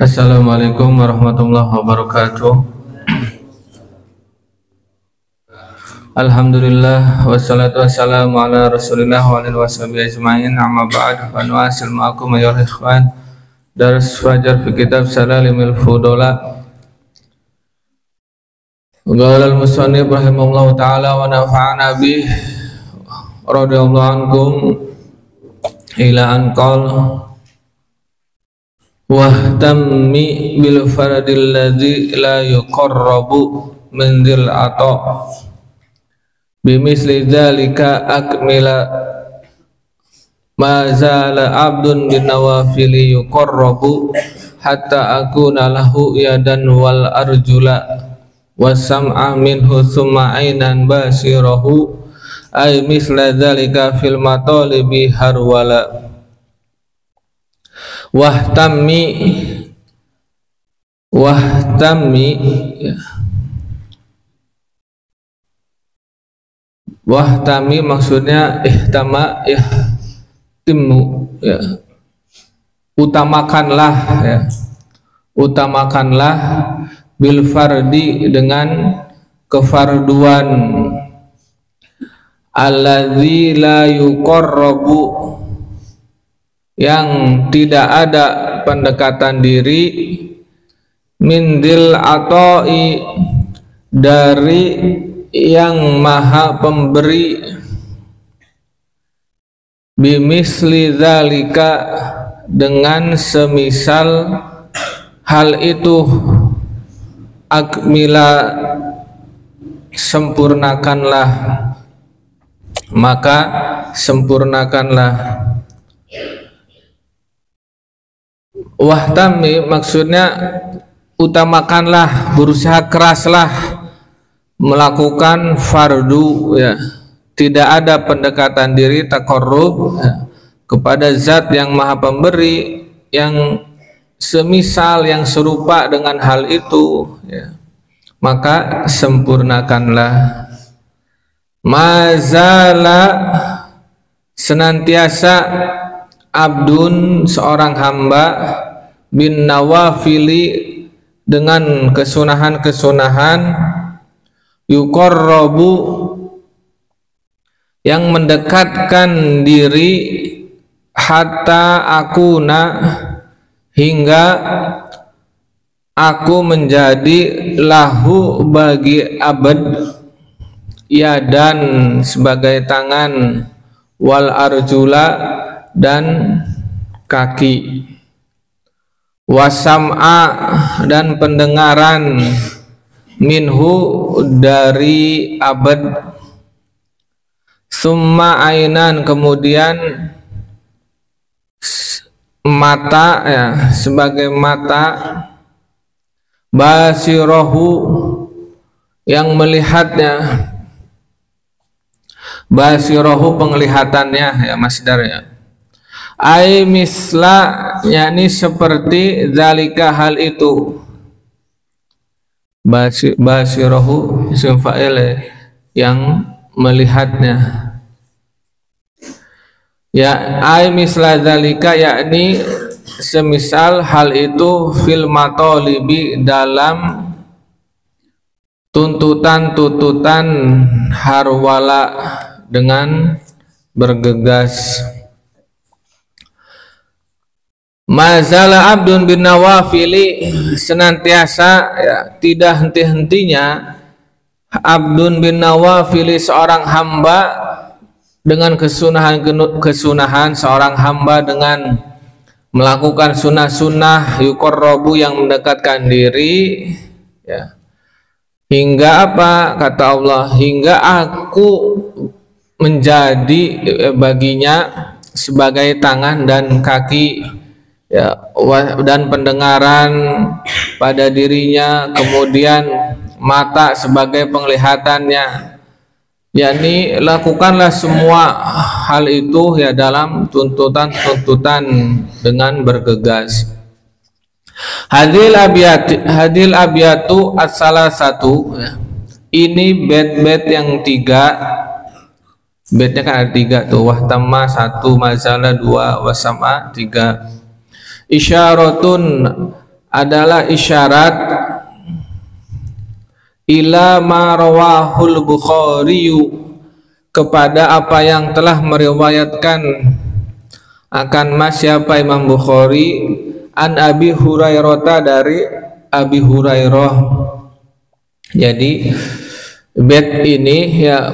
Assalamualaikum warahmatullahi wabarakatuh. Alhamdulillah wassalatu wassalamu ala Rasulillah wa alihi washabihi ajmain. Amma ba'd, fa nuwasil ma'akum ayyuhal ikhwan dars fajar fi kitab Salalimul Fudala. Qala al-musannif rahimahullahu ta'ala wa nafa'ana bih radhiyallahu ankum ila an qala wahtammi bil faradil ladzi la yuqarrabu min dzil ata bimisli dzalika akmila ma zala abdun bin nawafili yuqarrabu hatta akuna lahu yadan wal arjula wasam'a minhu summa ainan basirahu ay misla dzalika fil matalibi harwala. Wahtammi maksudnya ihtama ihtimu ya, utamakanlah ya, utamakanlah bil fardi dengan kefarduan alladzi la yuqarrabu yang tidak ada pendekatan diri mindil atoi dari yang maha pemberi bimisli zalika dengan semisal hal itu akmila sempurnakanlah, maka sempurnakanlah. Wahtami maksudnya utamakanlah, berusaha keraslah melakukan fardu ya. Tidak ada pendekatan diri taqarrub ya, kepada zat yang maha pemberi yang semisal yang serupa dengan hal itu ya. Maka sempurnakanlah. Mazala senantiasa abdun seorang hamba bin nawafili dengan kesunahan-kesunahan yuqarrabu yang mendekatkan diri hatta akuna hingga aku menjadi lahu bagi abad yadan sebagai tangan wal arjula dan kaki wasam'a dan pendengaran minhu dari abad summa ainan kemudian mata ya, sebagai mata basirahu yang melihatnya, basirahu penglihatannya ya masdar ya. Ai misla yakni seperti zalika hal itu, basirahu isim fa'il yang melihatnya ya. Ai misla zalika yakni semisal hal itu fil matalibi dalam tuntutan-tuntutan harwala dengan bergegas. Mazala abdun bin nawafili senantiasa ya, tidak henti-hentinya abdun bin nawafili seorang hamba dengan kesunahan seorang hamba dengan melakukan sunnah-sunnah yuqarrabu yang mendekatkan diri ya. Hingga apa kata Allah, hingga aku menjadi baginya sebagai tangan dan kaki ya, dan pendengaran pada dirinya, kemudian mata sebagai penglihatannya, yakni lakukanlah semua hal itu ya dalam tuntutan-tuntutan dengan bergegas. Hadil abiyatu as-salah satu ya. Ini bait-bait yang 3, baitnya kan ada 3 tuh, wahtamma 1, mazala 2, wasama 3. Isyaratun adalah isyarat ila ma rawahul Bukhari, kepada apa yang telah meriwayatkan akan siapa Imam Bukhari, an Abi Hurairah, dari Abi Hurairah. Jadi bait ini ya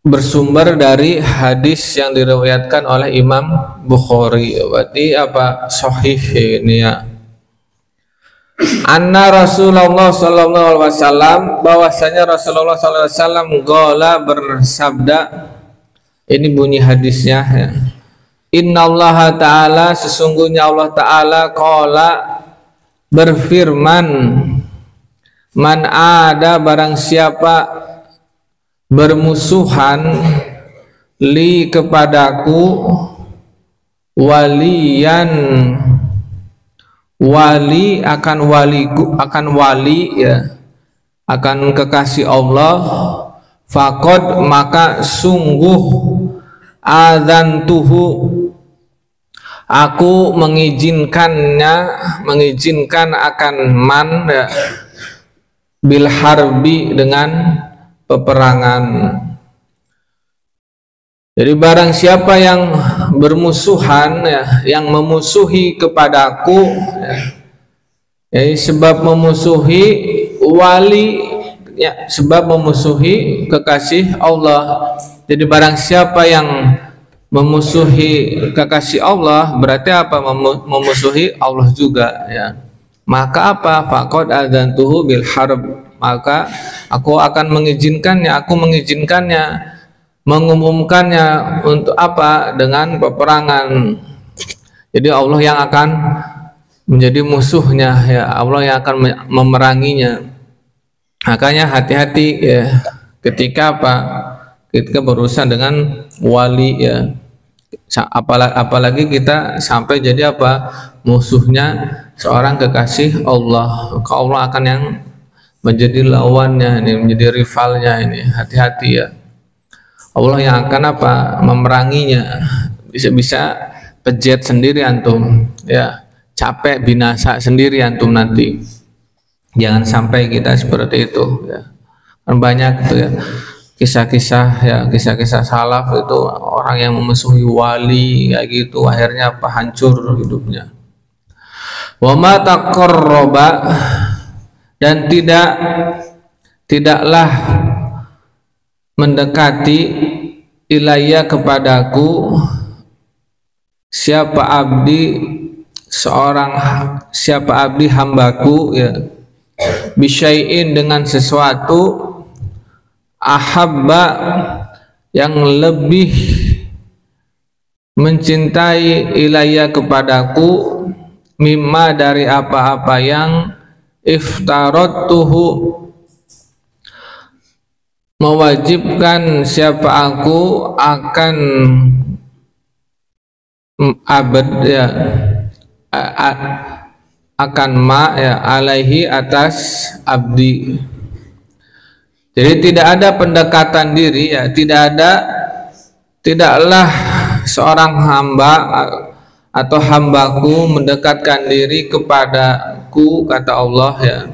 bersumber dari hadis yang diriwayatkan oleh Imam Bukhari. Berarti apa? Sahih ini ya. Anna Rasulullah sallallahu alaihi wasallam, bahwasanya Rasulullah sallallahu alaihi wasallam qala, bersabda, ini bunyi hadisnya ya. Innallaha ta'ala, sesungguhnya Allah ta'ala, qala, berfirman, man ada, barang siapa bermusuhan, li, kepadaku, waliyan, wali, akan waliku, akan wali ya, akan kekasih Allah, faqad, maka sungguh, adzantuhu, aku mengizinkan akan man ya, bil harbi, dengan peperangan. Jadi barang siapa yang bermusuhan ya, yang memusuhi kepadaku ya, sebab memusuhi wali ya, sebab memusuhi kekasih Allah. Jadi barang siapa yang memusuhi kekasih Allah, berarti apa? Memusuhi Allah juga ya. Maka apa? Faqad adzantuhu bil harb, maka aku akan mengizinkannya, mengumumkannya untuk apa? Dengan peperangan. Jadi Allah yang akan menjadi musuhnya ya, Allah yang akan memeranginya. Makanya hati-hati ya ketika apa? Ketika berurusan dengan wali ya. Apalagi kita sampai jadi apa? Musuhnya seorang kekasih Allah. Maka Allah akan yang menjadi lawannya ini, menjadi rivalnya ini. Hati-hati ya. Allah yang akan apa? Memeranginya. Bisa-bisa pejet sendiri antum ya, capek binasa sendiri antum nanti. Jangan sampai kita seperti itu ya. Kan banyak itu ya kisah-kisah ya, kisah-kisah salaf itu orang yang memusuhi wali kayak gitu, akhirnya apa? Hancur hidupnya. Wa ma taqarraba, dan tidaklah mendekati ilayya, kepadaku, siapa abdi hambaku ya, bisyai'in, dengan sesuatu, ahabba, yang lebih mencintai, ilayya, kepadaku, mimma, dari apa-apa yang iftaratuhu, mewajibkan siapa aku akan abad ya, akan ma ya, alaihi, atas abdi. Jadi tidak ada pendekatan diri ya, tidaklah seorang hamba atau hambaku mendekatkan diri kepadaku, kata Allah ya,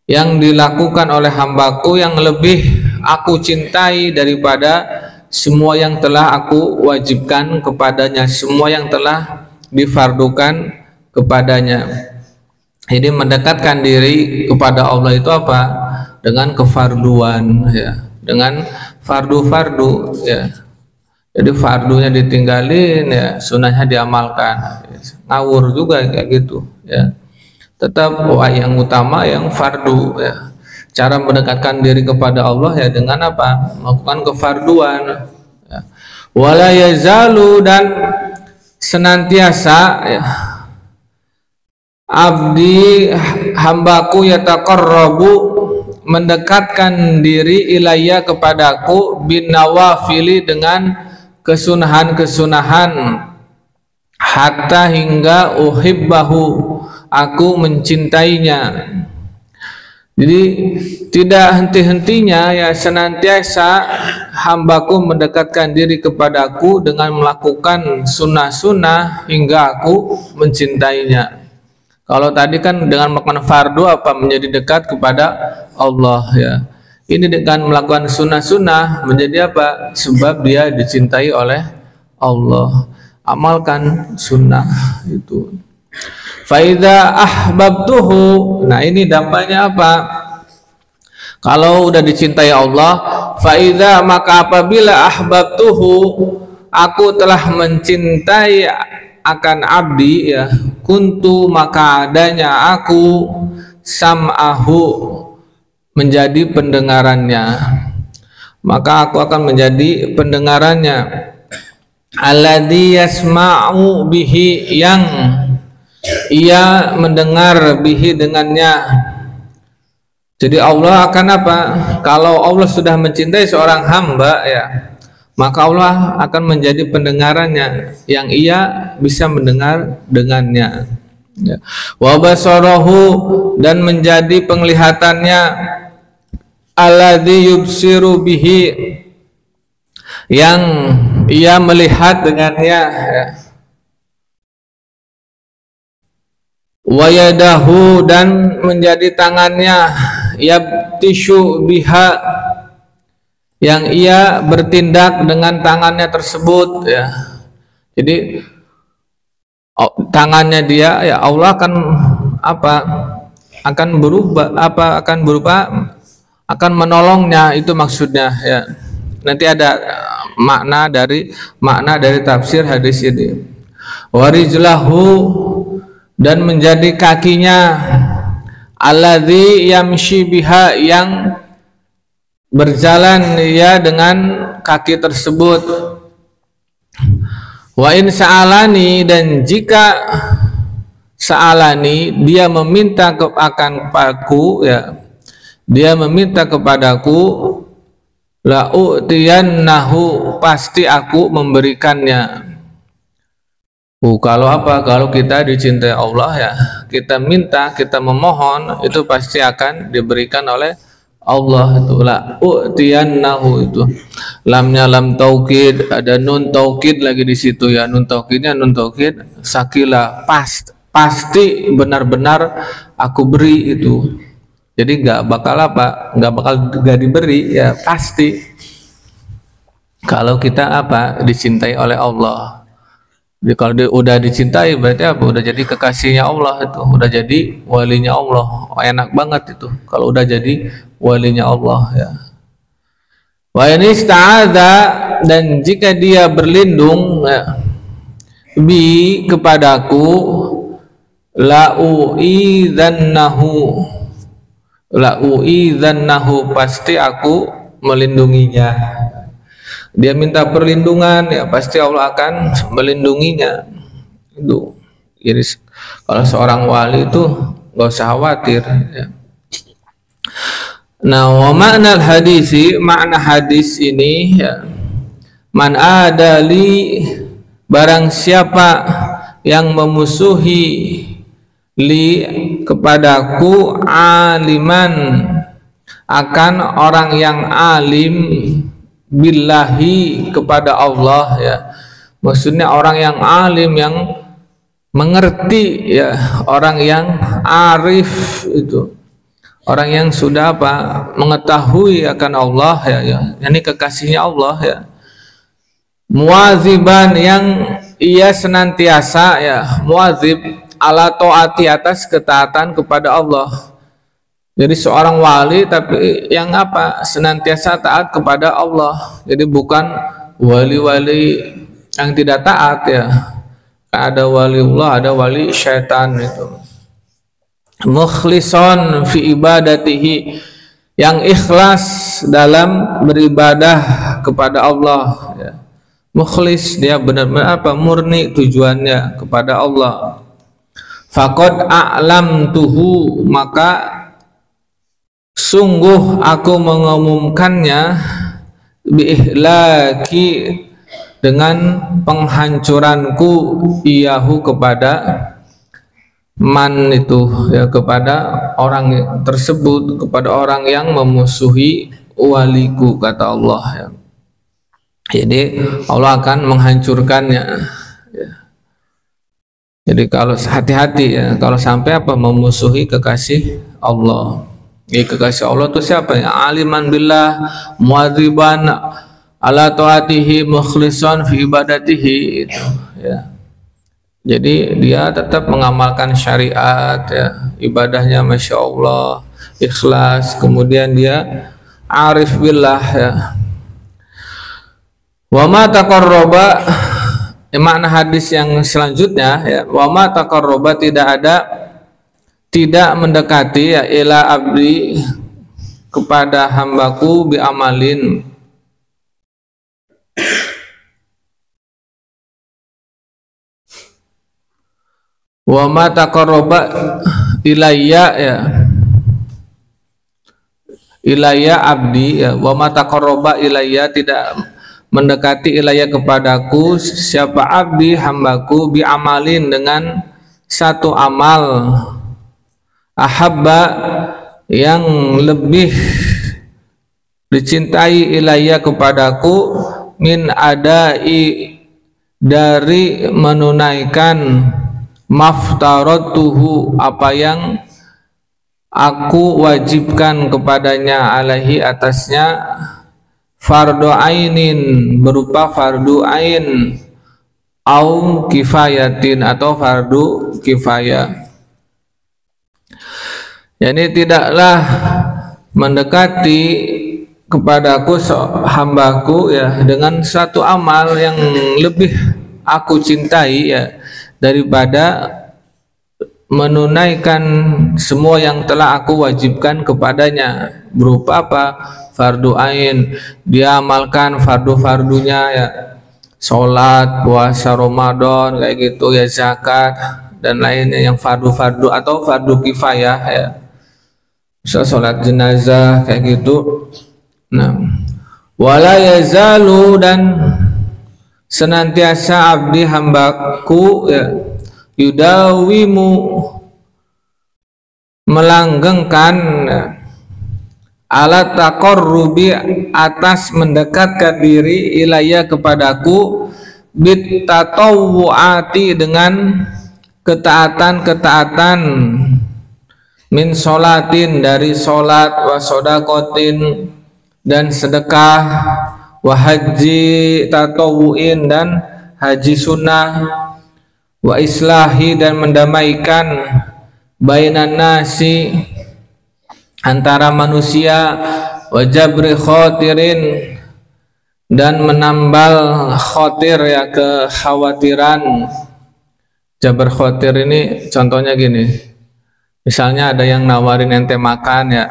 yang dilakukan oleh hambaku yang lebih aku cintai daripada semua yang telah aku wajibkan kepadanya, semua yang telah difardukan kepadanya. Jadi mendekatkan diri kepada Allah itu apa? Dengan kefarduan ya, dengan fardu-fardu ya. Jadi fardunya ditinggalin ya, sunnahnya diamalkan. Ngawur juga kayak gitu ya. Tetap yang utama yang fardu ya. Cara mendekatkan diri kepada Allah ya dengan apa? Melakukan kefarduan ya. Wala yazalu, dan senantiasa ya, abdi hambaku yataqarrabu, mendekatkan diri ilayya, kepadaku, bin nawafili, dengan kesunahan-kesunahan, hatta, hingga uhibbahu, aku mencintainya. Jadi tidak henti-hentinya ya, senantiasa hambaku mendekatkan diri kepadaku dengan melakukan sunnah-sunnah hingga aku mencintainya. Kalau tadi kan dengan melakukan fardu apa menjadi dekat kepada Allah ya. Ini dengan melakukan sunnah-sunnah menjadi apa? Sebab dia dicintai oleh Allah. Amalkan sunnah itu. Faida ahbabtuhu. Nah ini dampaknya apa? Kalau udah dicintai Allah, faida maka apabila ahbabtuhu, aku telah mencintai akan abdi ya, kuntu maka adanya aku sam'ahu menjadi pendengarannya, maka aku akan menjadi pendengarannya, alladzi yasma'u bihi yang ia mendengar bihi dengannya. Jadi Allah akan apa? Kalau Allah sudah mencintai seorang hamba ya, maka Allah akan menjadi pendengarannya yang ia bisa mendengar dengannya. Ya. Wa basarahu dan menjadi penglihatannya, alladzi yubsiru bihi yang ia melihat dengannya. Ya. Wa yadahu dan menjadi tangannya, yabtishu biha yang ia bertindak dengan tangannya tersebut ya. Jadi tangannya dia ya, Allah akan apa? Akan berubah apa? Akan berupa akan menolongnya, itu maksudnya ya. Nanti ada makna dari tafsir hadis ini. Warijlahu dan menjadi kakinya, alladzi yamshi biha yang berjalan ya dengan kaki tersebut. Wa in sa'alani dan jika sa'alani dia meminta akan kepadaku ya, dia meminta kepadaku, la u'tiyannahu pasti aku memberikannya. Kalau apa? Kalau kita dicintai Allah ya, kita minta, kita memohon, itu pasti akan diberikan oleh Allah. Itu la u'tiyannahu, itu lamnya lam taukid, ada nun taukid lagi di situ ya. Nun taukidnya nun taukid sakila, pasti benar-benar aku beri itu. Jadi nggak bakal apa? Nggak bakal nggak diberi ya, pasti. Kalau kita apa? Dicintai oleh Allah. Jadi kalau dia udah dicintai berarti apa? Udah jadi kekasihnya Allah, itu udah jadi walinya Allah. Enak banget itu kalau udah jadi walinya Allah ya. Wa in ista'adza dan jika dia berlindung ya, bi kepadaku, la u'idzannahu pasti aku melindunginya. Dia minta perlindungan ya, pasti Allah akan melindunginya. Itu jadi kalau seorang wali itu gak usah khawatir ya. Nah, wa makna hadisi, makna hadis ini ya, man adali barang siapa yang memusuhi li kepadaku, aliman akan orang yang alim, billahi kepada Allah ya, maksudnya orang yang alim, yang mengerti ya, orang yang arif itu, orang yang sudah apa? Mengetahui akan Allah ya, ya. Ini kekasihnya Allah ya. Muwaziban yang ia senantiasa ya, muwazib ala taati atas ketaatan kepada Allah. Jadi seorang wali tapi yang apa? Senantiasa taat kepada Allah. Jadi bukan wali-wali yang tidak taat ya. Ada waliullah, ada wali syaitan itu. Mukhlishon fi ibadatihi yang ikhlas dalam beribadah kepada Allah ya. Mukhlis dia benar-benar apa? Murni tujuannya kepada Allah. Faqad a'lamtuhu maka sungguh aku mengumumkannya, biihlaki dengan penghancuranku, iyahu kepada man itu ya, kepada orang tersebut, kepada orang yang memusuhi waliku, kata Allah ya. Jadi Allah akan menghancurkannya ya. Jadi Jadi kalau hati-hati ya, kalau sampai apa memusuhi kekasih Allah. Kekasih Allah itu siapa ya? Aliman billah, muadziban ala taatihi, mukhlishan fi ibadatihi itu ya. Jadi dia tetap mengamalkan syariat ya, ibadahnya Masya Allah ikhlas, kemudian dia arif billah ya. Wa ma taqarraba, makna hadis yang selanjutnya ya, wa ma taqarraba, tidak mendekati ya ila abdi, kepada hambaku, bi amalin, wa ma taqarraba ilayya ya, ilayya abdi ya, wa ma taqarraba ilayya, tidak mendekati ilayya kepadaku siapa abdi hambaku, bi amalin, dengan satu amal, ahabba, yang lebih dicintai ilayya kepadaku, min adai, dari menunaikan, maftaratuhu, apa yang aku wajibkan kepadanya, alaihi, atasnya, fardu ainin, berupa fardu ain, au kifayatin, atau fardu kifayah. Yani tidaklah mendekati kepadaku hambaku ya dengan satu amal yang lebih aku cintai ya daripada menunaikan semua yang telah aku wajibkan kepadanya, berupa apa? Fardu ain, dia amalkan fardu-fardunya ya, sholat, puasa Ramadan kayak gitu ya, zakat dan lainnya yang fardu-fardu atau fardu kifayah ya, misal sholat jenazah kayak gitu. Nah, wala yazalu, dan senantiasa abdi hambaku ya, yudawimu, melanggengkan ya, ala taqarrubi, atas mendekatkan diri, ilayya kepadaku, bit tatawuati, dengan ketaatan-ketaatan, min sholatin, dari sholat, wa sodakotin, dan sedekah, wa haji tatawuin, dan haji sunnah, wa islahi, dan mendamaikan, bainan nasi, antara manusia, wa jabri khotirin, dan menambal khotir ya, kekhawatiran. Jabar khotir ini contohnya gini, misalnya ada yang nawarin ente makan ya,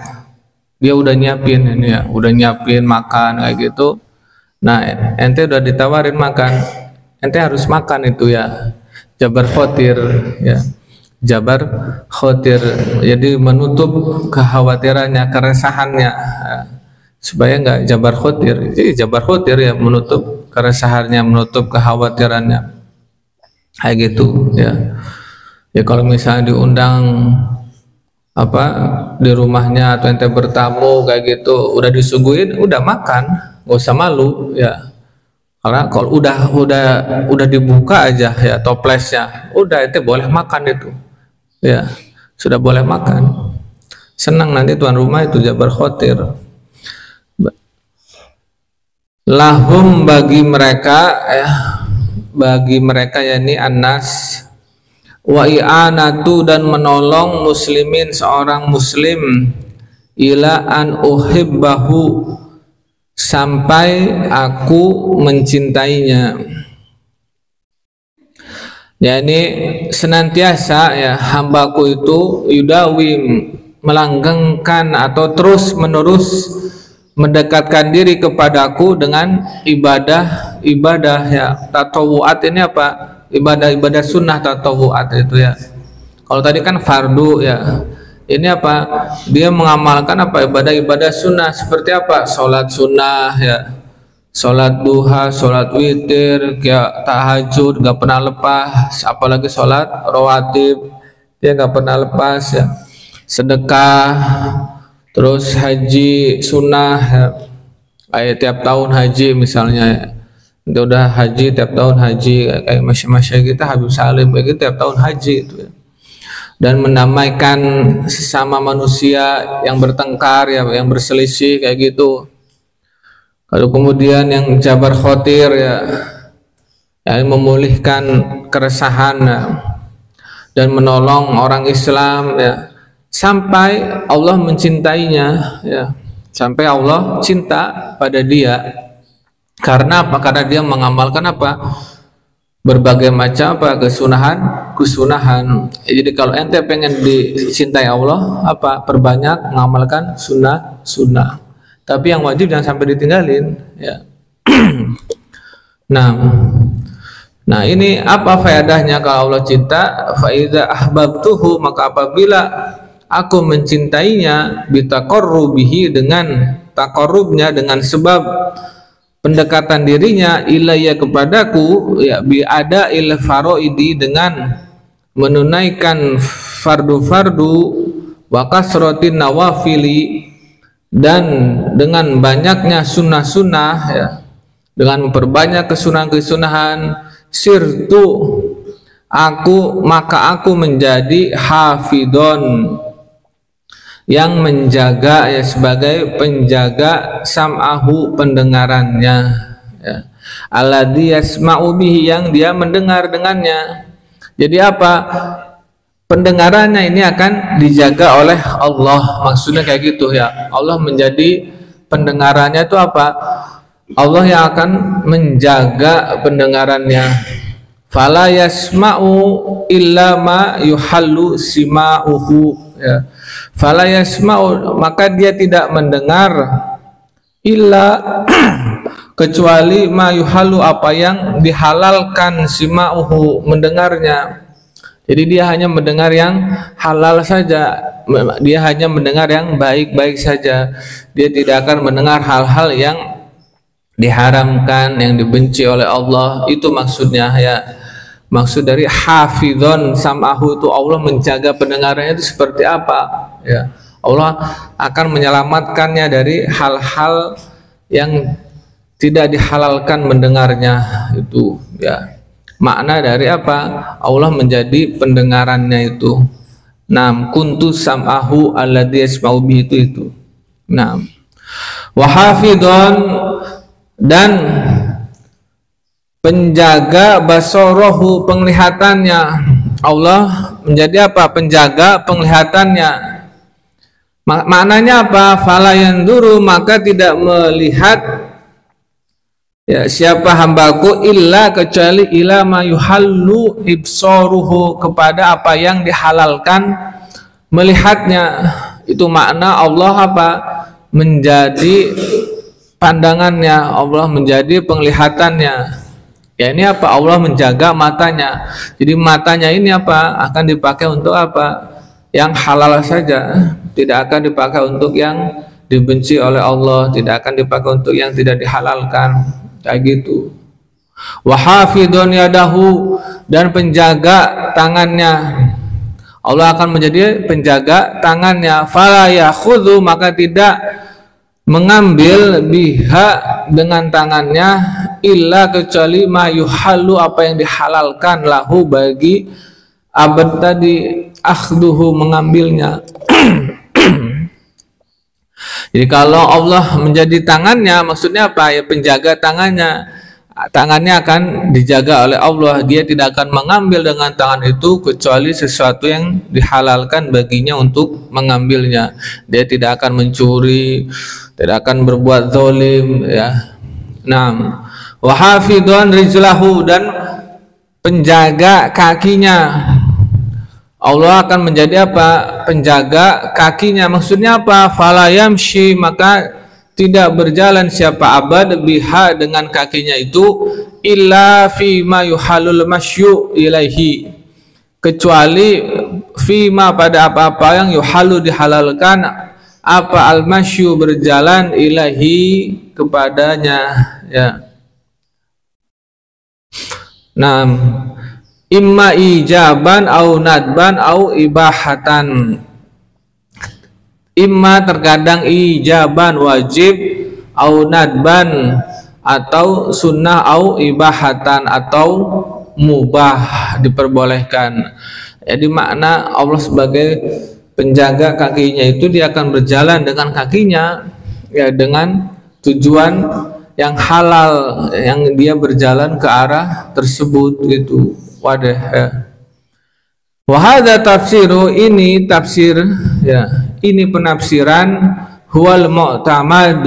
dia udah nyiapin ini ya, udah nyiapin makan kayak gitu. Nah ente udah ditawarin makan, ente harus makan itu ya, jabar khotir ya, jabar khotir, jadi menutup kekhawatirannya, keresahannya, supaya nggak jabar khotir. Jadi jabar khotir ya, menutup keresahannya, menutup kekhawatirannya kayak gitu ya. Ya kalau misalnya diundang apa di rumahnya atau ente bertamu kayak gitu, udah disuguhin, udah makan, nggak usah malu ya. Karena kalau udah dibuka aja ya toplesnya, udah ente boleh makan itu ya, sudah boleh makan. Senang nanti tuan rumah itu jabar khotir. Lahum, bagi mereka ya, bagi mereka yakni annas, wa i'anatu, dan menolong muslimin, seorang muslim, ila an uhibbahu, sampai aku mencintainya. yakni senantiasa ya hambaku itu yudawim, melanggengkan atau terus menerus mendekatkan diri kepadaku dengan ibadah ya tatawuat. Ini apa? Ibadah sunnah tatawuat itu ya. Kalau tadi kan fardu ya, ini apa? Dia mengamalkan apa? Ibadah sunnah. Seperti apa? Sholat sunnah ya, sholat duha, sholat witir, kayak tahajud gak pernah lepas, apalagi sholat rawatib dia gak pernah lepas ya. Sedekah, terus haji sunnah ya. Kayak tiap tahun haji misalnya ya. Dia udah haji tiap tahun haji, kayak masyarakat kita Habib Salim kayak gitu tiap tahun haji itu ya. Dan mendamaikan sesama manusia yang bertengkar ya, yang berselisih kayak gitu. Lalu kemudian yang Jabar Khotir ya, yang memulihkan keresahan ya, dan menolong orang Islam ya, sampai Allah mencintainya ya, sampai Allah cinta pada dia. Karena apa? Karena dia mengamalkan apa? Berbagai macam apa? Kesunahan. Jadi kalau ente pengen dicintai Allah, apa? Perbanyak mengamalkan sunnah. Tapi yang wajib jangan sampai ditinggalin ya. Nah ini apa faedahnya kalau Allah cinta? Fa idza ahbabtuhu, maka apabila aku mencintainya, bitaqarrubihi, dengan taqarrubnya, dengan sebab pendekatan dirinya, ilayya, kepadaku ya, biada il faraidi, dengan menunaikan fardu-fardu, wa kasratin nawafili, dan dengan banyaknya sunnah-sunnah ya, dengan memperbanyak kesunahan-kesunahan, sirtu, maka aku menjadi hafidon, yang menjaga ya, sebagai penjaga sam'ahu, pendengarannya ya, alladzi yasma'u bihi, yang dia mendengar dengannya. Jadi apa? Pendengarannya ini akan dijaga oleh Allah, maksudnya kayak gitu ya. Allah menjadi pendengarannya itu apa? Allah yang akan menjaga pendengarannya. Fala yasma'u illa ma yuhallu sima'uhu ya. Fala yasma'u, maka dia tidak mendengar, illa kecuali ma yuhallu, apa yang dihalalkan, sima'uhu, mendengarnya. Jadi dia hanya mendengar yang halal saja, dia hanya mendengar yang baik-baik saja. Dia tidak akan mendengar hal-hal yang diharamkan, yang dibenci oleh Allah. Itu maksudnya ya. Maksud dari hafidhon sam'ahu itu Allah menjaga pendengarannya itu seperti apa ya. Allah akan menyelamatkannya dari hal-hal yang tidak dihalalkan mendengarnya itu ya. Makna dari apa? Allah menjadi pendengarannya itu. Kuntu sam'ahu alladzi yasma'u bihi, itu. Wa hafidhon, dan penjaga basorohu, penglihatannya. Allah menjadi apa? Penjaga penglihatannya. Maknanya apa? Fala yanduru, maka tidak melihat ya siapa hambaku, illa, kecuali ila ma yuhallu ibsaruhu, kepada apa yang dihalalkan melihatnya. Itu makna Allah apa? Menjadi pandangannya, Allah menjadi penglihatannya. Ya ini apa? Allah menjaga matanya. Jadi matanya ini apa? Akan dipakai untuk apa? Yang halal saja. Tidak akan dipakai untuk yang dibenci oleh Allah. Tidak akan dipakai untuk yang tidak dihalalkan. Kayak gitu. Wa hafidhun yadahu, dan penjaga tangannya. Allah akan menjadi penjaga tangannya. Fala yakhudhu, maka tidak mengambil biha, dengan tangannya, illa, kecuali ma yuhallu, apa yang dihalalkan, lahu, bagi abad tadi, akhduhu, mengambilnya. Jadi kalau Allah menjadi tangannya, maksudnya apa ya? Penjaga tangannya. Tangannya akan dijaga oleh Allah. Dia tidak akan mengambil dengan tangan itu kecuali sesuatu yang dihalalkan baginya untuk mengambilnya. Dia tidak akan mencuri, tidak akan berbuat zalim ya. Wa hafidhun rijlahu, dan penjaga kakinya. Allah akan menjadi apa? Penjaga kakinya. Maksudnya apa? Fala yamshi, maka tidak berjalan siapa abad biha, dengan kakinya itu, illa fi ma yuhalul masyu ilaihi, kecuali fi ma, pada apa-apa yang yuhalu, dihalalkan, apa, al masyu, berjalan, ilahi, kepadanya ya. Imma ijaban au nadban au ibahatan. Imma terkadang ijaban, wajib, au nadban, atau sunnah au ibahatan atau mubah diperbolehkan. Jadi makna Allah sebagai penjaga kakinya itu dia akan berjalan dengan kakinya ya dengan tujuan yang halal, yang dia berjalan ke arah tersebut gitu. Wadah ya. Wahada tafsiru, ini tafsir ya, ini penafsiran huwal mu'tamad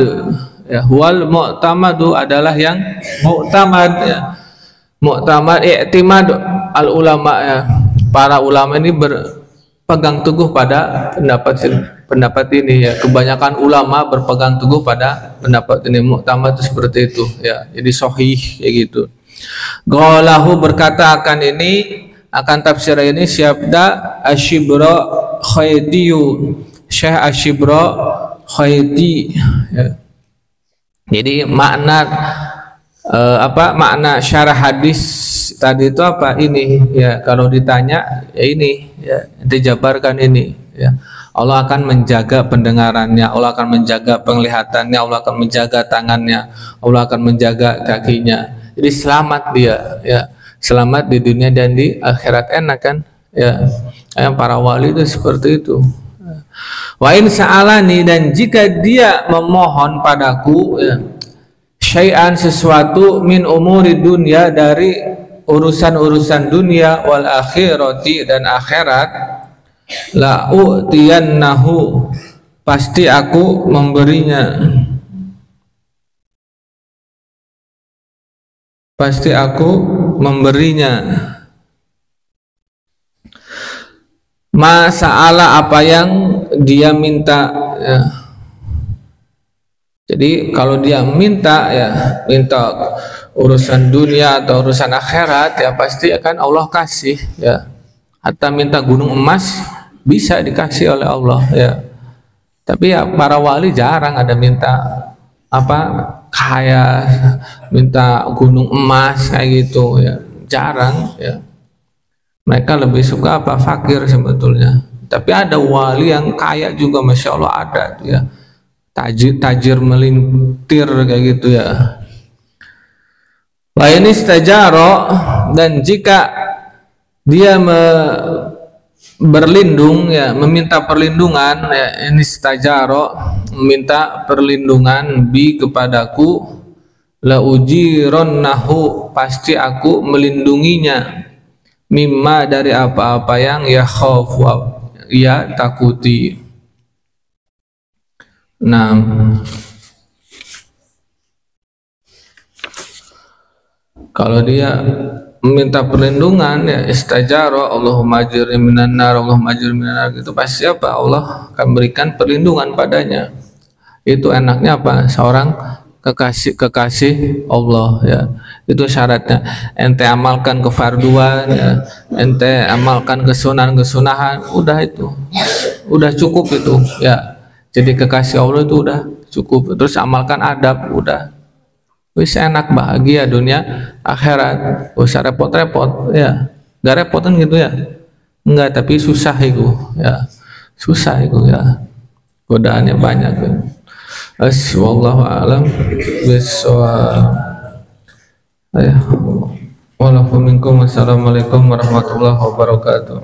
ya, huwal mu'tamadu adalah yang mu'tamad ya. Mu'tamad i'timad al ulama ya, para ulama ini berpegang teguh pada pendapat ini ya, kebanyakan ulama berpegang teguh pada pendapat ini. Mu'tamad itu seperti itu ya, jadi sahih kayak gitu. Qalahu berkata akan ini, akan tafsir ini Syabda Asyibra Khaydiyu, Syekh Asyibra Khaydi ya. Jadi makna makna syarah hadis tadi itu apa ini ya, kalau ditanya ya ini ya, dijabarkan ini ya. Allah akan menjaga pendengarannya, Allah akan menjaga penglihatannya, Allah akan menjaga tangannya, Allah akan menjaga kakinya. Jadi selamat dia ya, selamat di dunia dan di akhirat, enak kan ya. Yang para wali itu seperti itu. Wa in sa'alani, dan jika dia memohon padaku ya, syai'an sesuatu min umuri dunia, dari urusan-urusan dunia, wal akhirati dan akhirat, la u'tiyannahu, pasti aku memberinya, pasti aku memberinya. Masalah apa yang dia minta ya. Jadi kalau dia minta ya, minta urusan dunia atau urusan akhirat ya, pasti akan Allah kasih ya. Hatta minta gunung emas bisa dikasih oleh Allah ya. Tapi ya para wali jarang ada minta apa kaya, minta gunung emas kayak gitu ya, jarang ya. Mereka lebih suka apa, fakir sebetulnya. Tapi ada wali yang kaya juga, masya Allah ada ya, tajir melintir kayak gitu ya. Wa ini istajaro, dan jika dia berlindung ya, meminta perlindungan ya, ini istajaro, meminta perlindungan bi kepadaku, la ujironnahu, pasti aku melindunginya, mimma dari apa-apa yang ya khauf, ya takuti. Nah, kalau dia meminta perlindungan ya, istajaro, Allahumma ajirni minan nar, Allahumma ajirni minan nar, gitu pasti apa, Allah akan berikan perlindungan padanya. Itu enaknya apa, seorang kekasih Allah ya, itu syaratnya. Ente amalkan kefarduan ya, ente amalkan kesunahan, udah itu, udah cukup itu ya. Jadi kekasih Allah itu udah cukup. Terus amalkan adab, udah wis enak, bahagia dunia akhirat, gak usah repot-repot ya. Gak repot kan gitu ya, enggak, tapi susah itu ya, susah itu ya, godaannya banyak kan. Wallahu a'lam bishawab. Wassalamualaikum warahmatullahi wabarakatuh.